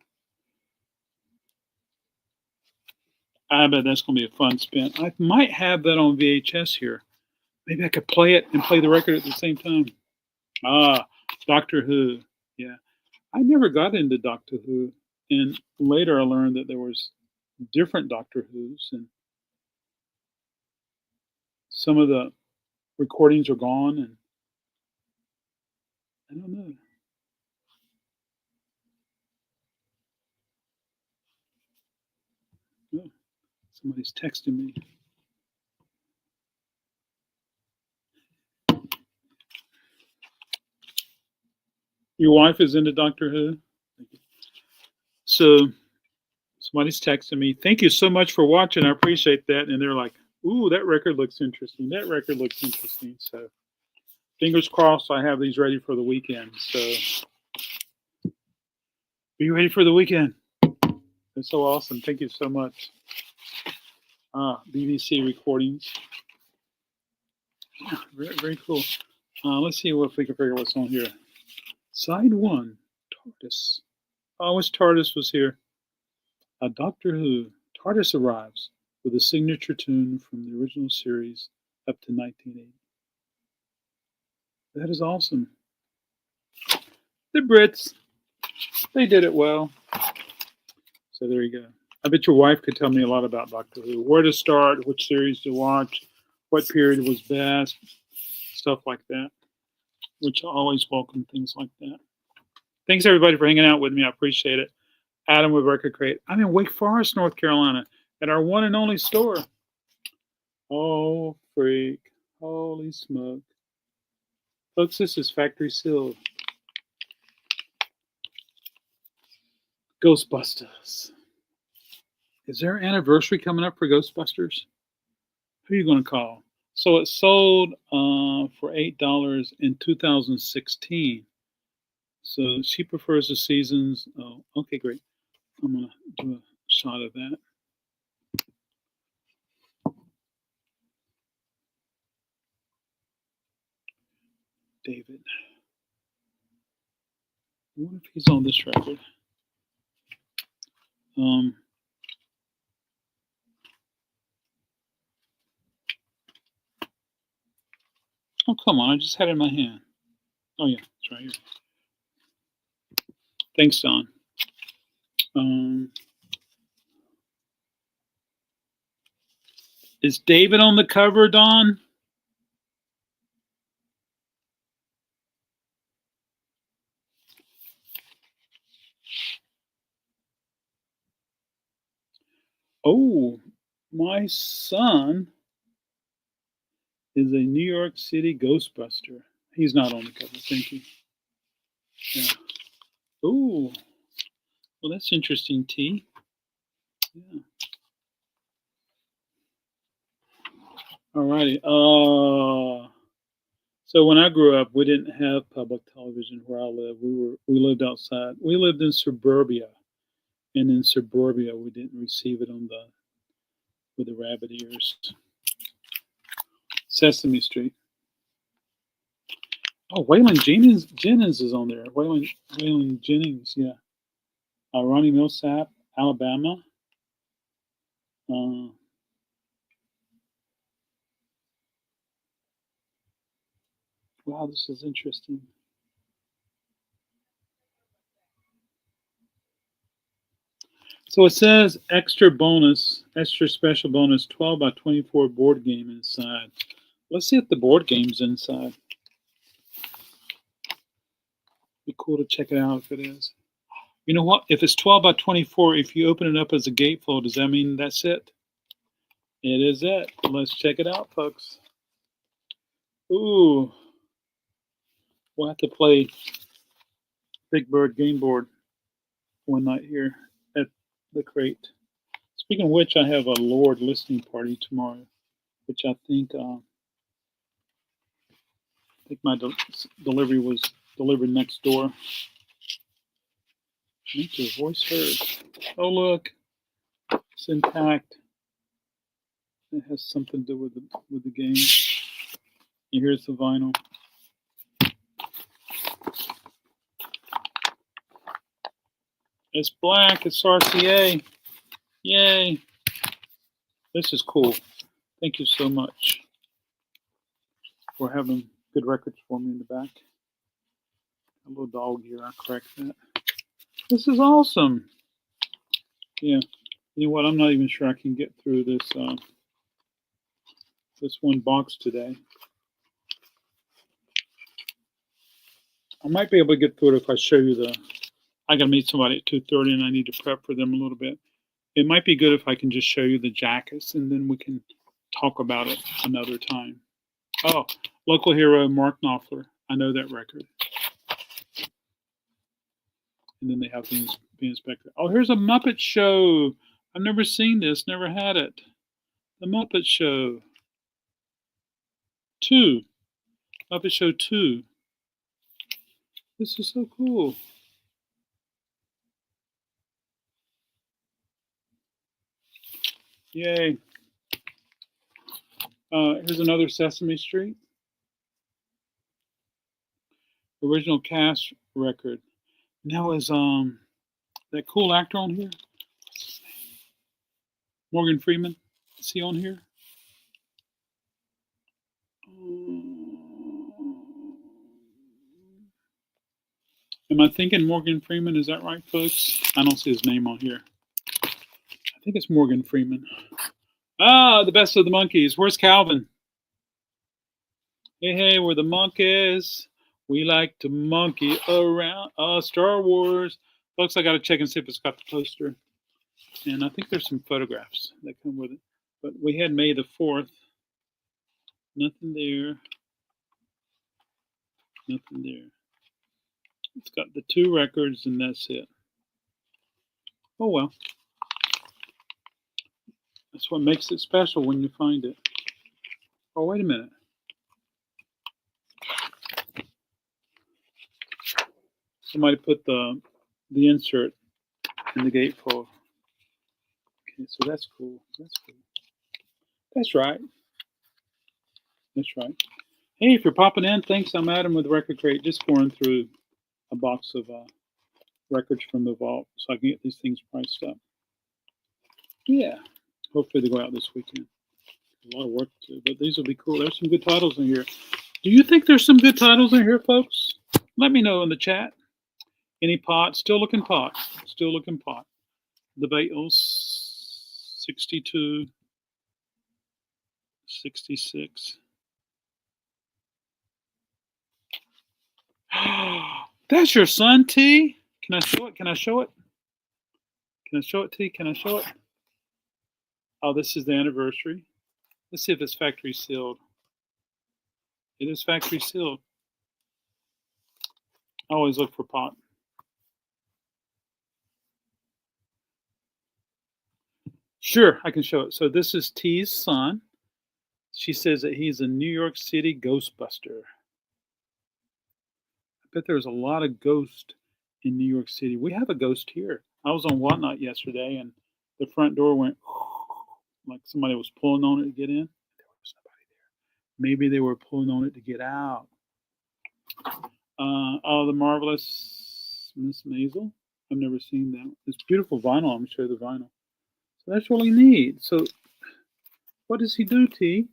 Speaker 1: I bet that's going to be a fun spin. I might have that on VHS here. Maybe I could play it and play the record at the same time. Doctor Who. Yeah. I never got into Doctor Who. And later I learned that there was different Doctor Who's, and some of the recordings are gone, and I don't know. Oh, somebody's texting me. Your wife is into Doctor Who? So somebody's texting me. Thank you so much for watching. I appreciate that. And they're like, ooh, that record looks interesting. That record looks interesting. So fingers crossed I have these ready for the weekend. So are you ready for the weekend? That's so awesome. Thank you so much. BBC recordings. Yeah, very, very cool. Let's see if we can figure out what's on here. Side 1, TARDIS. I wish TARDIS was here. Doctor Who. TARDIS arrives with a signature tune from the original series up to 1980. That is awesome. The Brits, they did it well. So there you go. I bet your wife could tell me a lot about Doctor Who. Where to start, which series to watch, what period was best, stuff like that. Which I always welcome things like that. Thanks everybody for hanging out with me. I appreciate it. Adam with Record Crate. I'm in Wake Forest, North Carolina, at our one and only store. Oh, freak. Holy smoke. Folks, this is factory sealed. Ghostbusters. Is there an anniversary coming up for Ghostbusters? Who are you going to call? So it sold for $8 in 2016. So she prefers the seasons. Oh, okay, great. I'm going to do a shot of that. David. I wonder if he's on this record. Oh, come on. I just had it in my hand. Oh, yeah. It's right here. Thanks, Don. Is David on the cover, Don? Oh, my son is a New York City Ghostbuster. He's not on the cover. Thank you. Yeah. Oh, well, that's interesting, T. Yeah. Alrighty. So when I grew up, we didn't have public television where I lived. We lived outside. We lived in suburbia, and in suburbia, we didn't receive it on with the rabbit ears. Sesame Street. Oh, Waylon Jennings is on there. Waylon Jennings, yeah. Ronnie Millsap, Alabama. Wow, this is interesting. So it says extra special bonus, 12 by 24 board game inside. Let's see if the board game's inside. Be cool to check it out if it is. You know what? If it's 12 by 24, if you open it up as a gatefold, does that mean that's it? It is it. Let's check it out, folks. Ooh. We'll have to play Big Bird Game Board one night here at the Crate. Speaking of which, I have a Lord listening party tomorrow, which I think my delivery was delivered next door. Make your voice heard. Oh, look. It's intact. It has something to do with the game. And here's the vinyl. It's black. It's RCA. Yay. This is cool. Thank you so much for having good records for me in the back. A little dog here. I'll correct that. This is awesome. Yeah. You know what? I'm not even sure I can get through this this one box today. I might be able to get through it if I show you I got to meet somebody at 2:30 and I need to prep for them a little bit. It might be good if I can just show you the jackets and then we can talk about it another time. Oh, local hero Mark Knopfler. I know that record. And then they have the inspector. Oh, here's a Muppet Show. I've never seen this, never had it. The Muppet Show 2. Muppet Show 2. This is so cool. Yay. Here's another Sesame Street. Original cast record. Now is that cool actor on here? Morgan Freeman. Is he on here? Am I thinking Morgan Freeman? Is that right, folks? I don't see his name on here. I think it's Morgan Freeman. Ah, the best of the monkeys. Where's Calvin? Hey, hey, we're the monkeys. We like to monkey around. Star Wars. Folks, I got to check and see if it's got the poster. And I think there's some photographs that come with it. But we had May the 4th. Nothing there. Nothing there. It's got the 2 records, and that's it. Oh, well. That's what makes it special when you find it. Oh, wait a minute. Somebody put the insert in the gatefold. Okay, so that's cool. That's cool. That's right. That's right. Hey, if you're popping in, thanks. I'm Adam with Record Crate, just pouring through a box of records from the vault so I can get these things priced up. Yeah. Hopefully they go out this weekend. A lot of work to do, but these will be cool. There's some good titles in here. Do you think there's some good titles in here, folks? Let me know in the chat. Any pot? Still looking pot. Still looking pot. The Beatles, 62, 66. That's your son, T? Can I show it? Can I show it? Can I show it, T? Can I show it? Oh, this is the anniversary. Let's see if it's factory sealed. It is factory sealed. I always look for pot. Sure, I can show it. So this is T's son. She says that he's a New York City Ghostbuster. I bet there's a lot of ghosts in New York City. We have a ghost here. I was on Whatnot yesterday, and the front door went like somebody was pulling on it to get in. There was nobody there. Maybe they were pulling on it to get out. Oh, the marvelous Miss Maisel. I've never seen that. It's beautiful vinyl. I'm going to show you the vinyl. So that's really neat. So what does he do, T?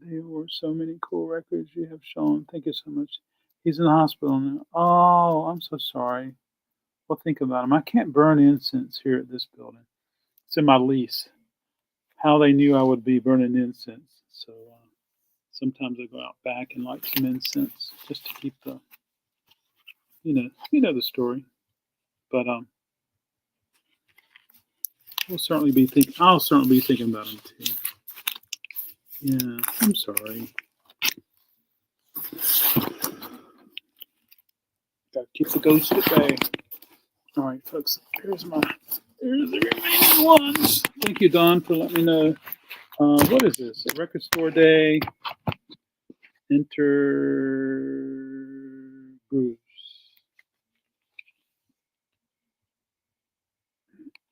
Speaker 1: There were so many cool records you have shown. Thank you so much. He's in the hospital now. Oh, I'm so sorry. Well, think about him. I can't burn incense here at this building. It's in my lease. How they knew I would be burning incense. So sometimes I go out back and light some incense just to keep the, you know the story. But I'll certainly be thinking about him too. Yeah, I'm sorry. Gotta keep the ghost at bay. All right, folks. Here's the remaining ones. Thank you, Don, for letting me know. What is this? A record store day. Enter grooves.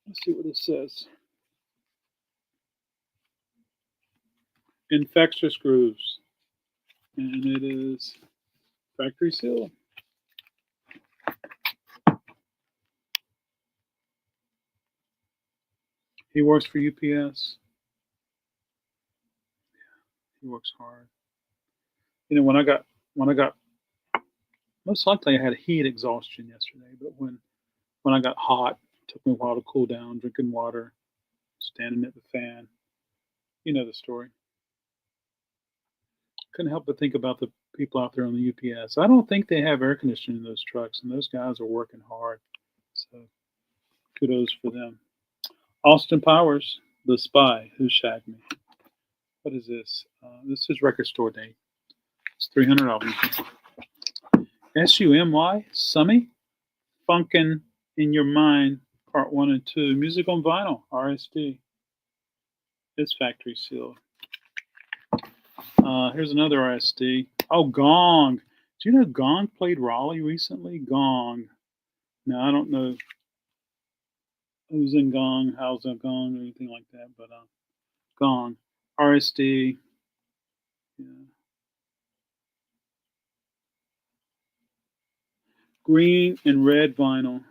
Speaker 1: Let's see what it says. Infectious grooves. And it is factory seal. He works for UPS. He works hard. You know, when I got most likely I had heat exhaustion yesterday, but when I got hot, it took me a while to cool down, drinking water, standing at the fan. You know the story. Couldn't help but think about the people out there on the UPS. I don't think they have air conditioning in those trucks, and those guys are working hard. So kudos for them. Austin Powers, The Spy Who Shagged Me. What is this? This is record store day. It's $300. SUMY, Summy, Funkin' in Your Mind, Part 1 and 2. Music on vinyl, RSD. It's factory sealed. Here's another RSD. Oh, Gong. Do you know Gong played Raleigh recently? Gong. Now, I don't know who's in Gong, how's in Gong, or anything like that, but Gong. RSD. Yeah. green and red vinyl.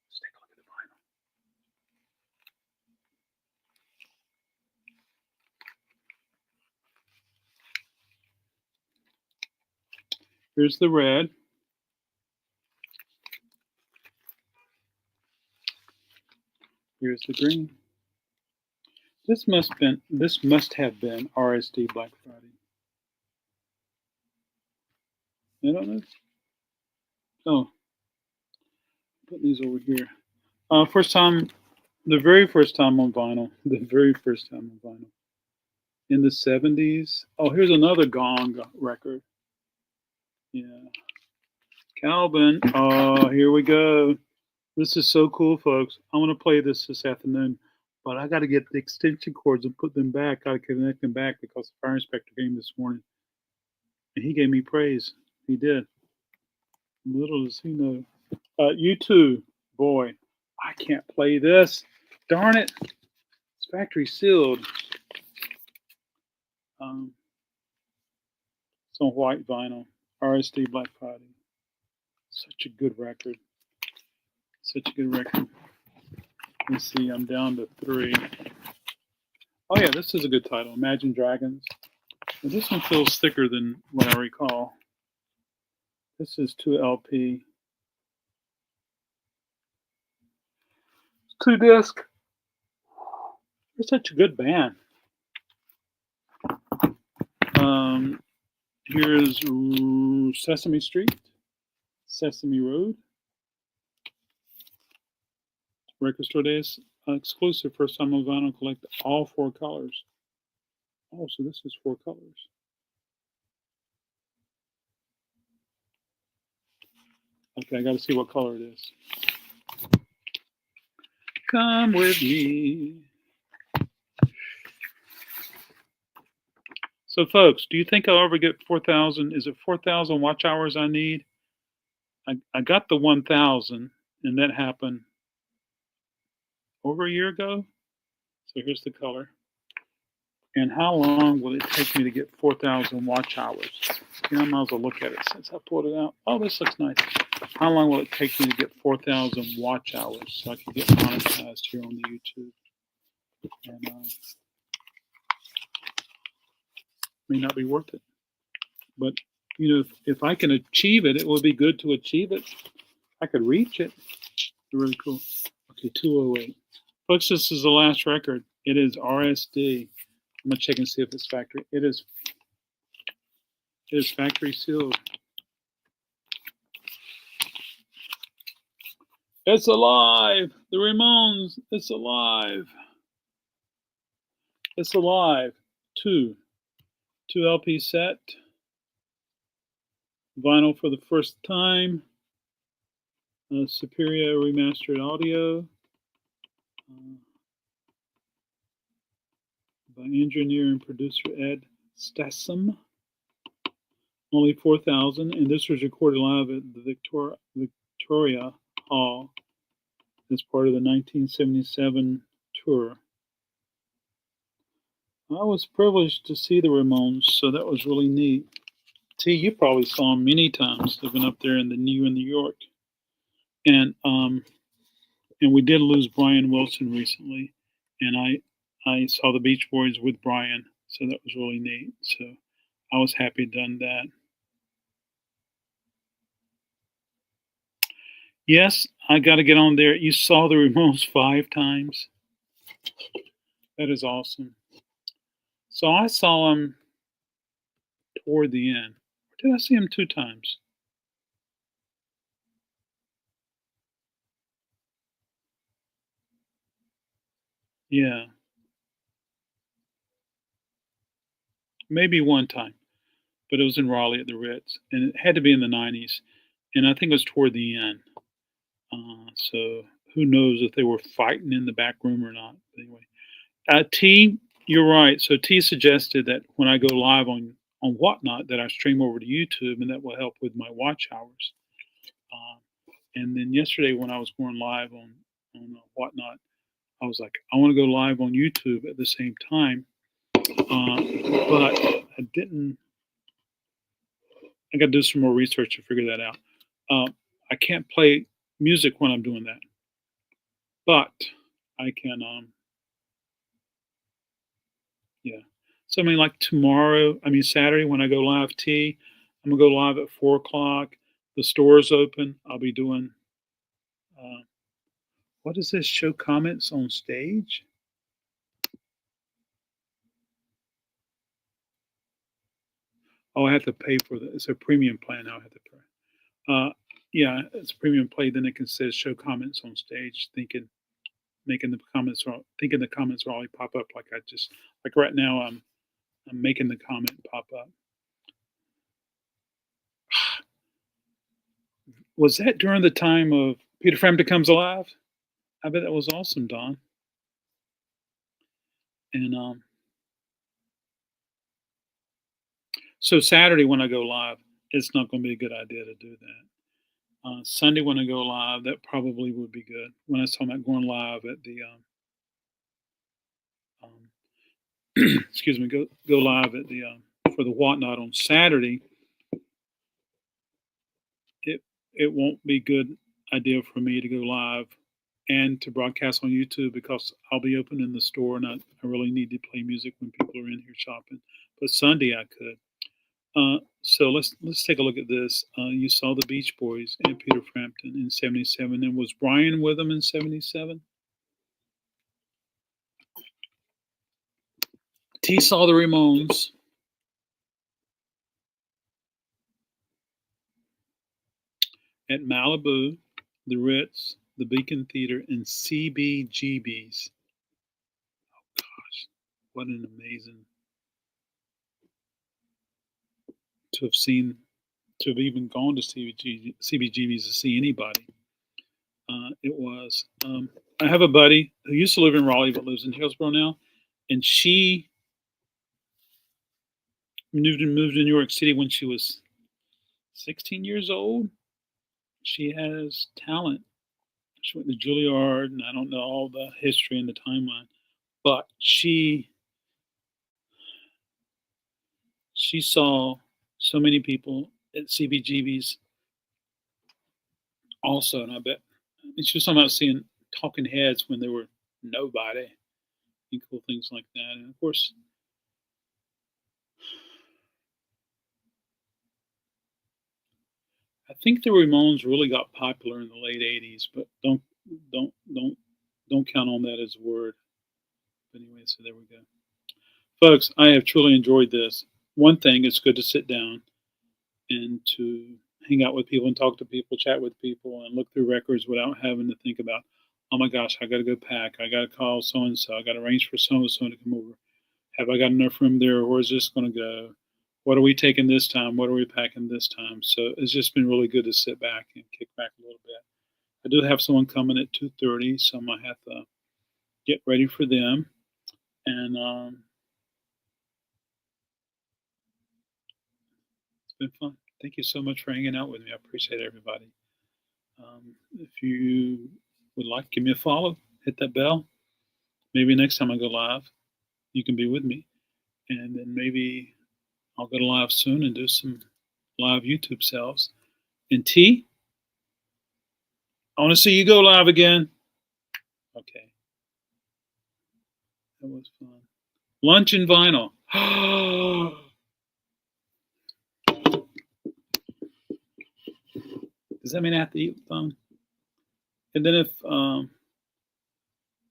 Speaker 1: Let's take a look at the vinyl. Here's the red. Here's the green. This must have been RSD Black Friday. I don't know. Oh, put these over here. First time, the very first time on vinyl. The very first time on vinyl. In the 70s. Oh, here's another Gong record. Yeah. Calvin. Oh, here we go. This is so cool, folks. I want to play this afternoon, but I got to get the extension cords and put them back. I got to connect them back because the fire inspector came this morning, and he gave me praise. He did. Little does he know. U2, boy, I can't play this. Darn it. It's factory sealed. It's on white vinyl. RSD Black Friday. Such a good record. Such a good record. Let's see, I'm down to 3. Oh yeah, this is a good title. Imagine Dragons. And this one feels thicker than what I recall. This is 2 LP. 2 disc. They're such a good band. Here's Sesame Street, Sesame Road. Record Store Days exclusive. First time on vinyl. Collect all 4 colors. Oh, so this is 4 colors. Okay, I got to see what color it is. Come with me. So, folks, do you think I'll ever get 4,000? Is it 4,000 watch hours I need? I got the 1,000, and that happened over a year ago. So here's the color. And how long will it take me to get 4,000 watch hours? You know, I might as well look at it since I pulled it out. Oh, this looks nice. How long will it take me to get 4,000 watch hours so I can get monetized here on the YouTube? And may not be worth it. But, you know, if I can achieve it, it would be good to achieve it. I could reach it. Really cool. Okay, 208. Folks, this is the last record. It is RSD. I'm going to check and see if it's factory. It is factory sealed. It's alive. The Ramones. It's alive. It's alive. 2 LP set. Vinyl for the first time. Superior remastered audio. By engineer and producer Ed Stassam. Only 4,000, and this was recorded live at the Victoria Hall as part of the 1977 tour. I was privileged to see the Ramones, so that was really neat. T, you probably saw them many times living up there in New York. And we did lose Brian Wilson recently, and I saw the Beach Boys with Brian, so that was really neat. So I was happy done that. Yes, I got to get on there. You saw the Ramones 5 times. That is awesome. So I saw them toward the end. Or did I see them 2 times? Yeah. Maybe 1 time. But it was in Raleigh at the Ritz. And it had to be in the 90s. And I think it was toward the end. So who knows if they were fighting in the back room or not. But anyway. T, you're right. So T suggested that when I go live on Whatnot, that I stream over to YouTube, and that will help with my watch hours. And then yesterday when I was going live on Whatnot, I was like, I want to go live on YouTube at the same time. But I didn't. I got to do some more research to figure that out. I can't play music when I'm doing that, but I can. Yeah. So I mean, like tomorrow, I mean Saturday when I go live, I'm gonna go live at 4 o'clock. The store's open. I'll be doing. Uh, what is this? Show comments on stage. Oh, I have to pay for the. It's a premium plan. I have to pay. Uh, yeah, it's premium play. Then it can say show comments on stage. Making the comments or thinking the comments will only pop up like I just like right now. I'm making the comment pop up. Was that during the time of Peter Frampton Comes Alive? I bet that was awesome, Don. And so Saturday when I go live, it's not going to be a good idea to do that. Sunday when I go live, that probably would be good. When I was talking about going live at the excuse me, go live at the for the whatnot on Saturday, it it won't be good idea for me to go live and to broadcast on YouTube because I'll be open in the store and I really need to play music when people are in here shopping. But Sunday I could. So let's take a look at this. You saw the Beach Boys and Peter Frampton in '77, and was Brian with them in '77? T saw the Ramones. At Malibu, the Ritz, the Beacon Theater, and CBGB's. Oh gosh, what an amazing to have seen, to have even gone to CBGB's to see anybody. It was. I have a buddy who used to live in Raleigh but lives in Hillsborough now, and she moved to New York City when she was 16 years old. She has talent. She went to Juilliard, and I don't know all the history and the timeline, but she saw so many people at CBGB's also, and I bet and she was talking about seeing Talking Heads when they were nobody and cool things like that. And of course, I think the Ramones really got popular in the late '80s, but don't don't don't count on that as a word. But anyway, so there we go, folks. I have truly enjoyed this. One thing, it's good to sit down and to hang out with people and talk to people, chat with people, and look through records without having to think about, oh my gosh, I got to go pack. I got to call so and so. I got to arrange for so and so to come over. Have I got enough room there? Where's this going to go? What are we taking this time? What are we packing this time? So it's just been really good to sit back and kick back a little bit. I do have someone coming at 2:30, so I might have to get ready for them. And it's been fun. Thank you so much for hanging out with me. I appreciate everybody. If you would like, give me a follow, hit that bell. Maybe next time I go live, you can be with me. And then maybe I'll go live soon and do some live YouTube sales. And T, I want to see you go live again. Okay. That was fun. Lunch and vinyl. Does that mean I have to eat with them? And then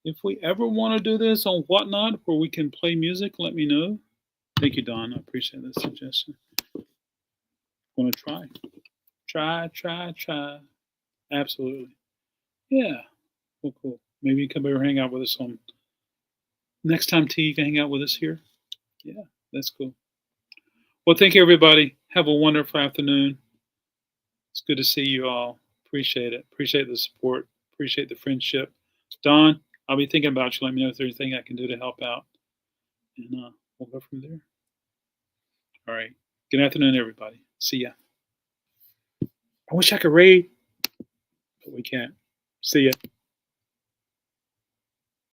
Speaker 1: if we ever want to do this on Whatnot where we can play music, let me know. Thank you, Don. I appreciate that suggestion. Want to try? Try. Absolutely. Yeah. Well, cool. Maybe you come over hang out with us on next time. T, you can hang out with us here. Yeah, that's cool. Well, thank you, everybody. Have a wonderful afternoon. It's good to see you all. Appreciate it. Appreciate the support. Appreciate the friendship. Don, I'll be thinking about you. Let me know if there's anything I can do to help out. And we'll go from there. All right. Good afternoon, everybody. See ya. I wish I could read, but we can't. See ya.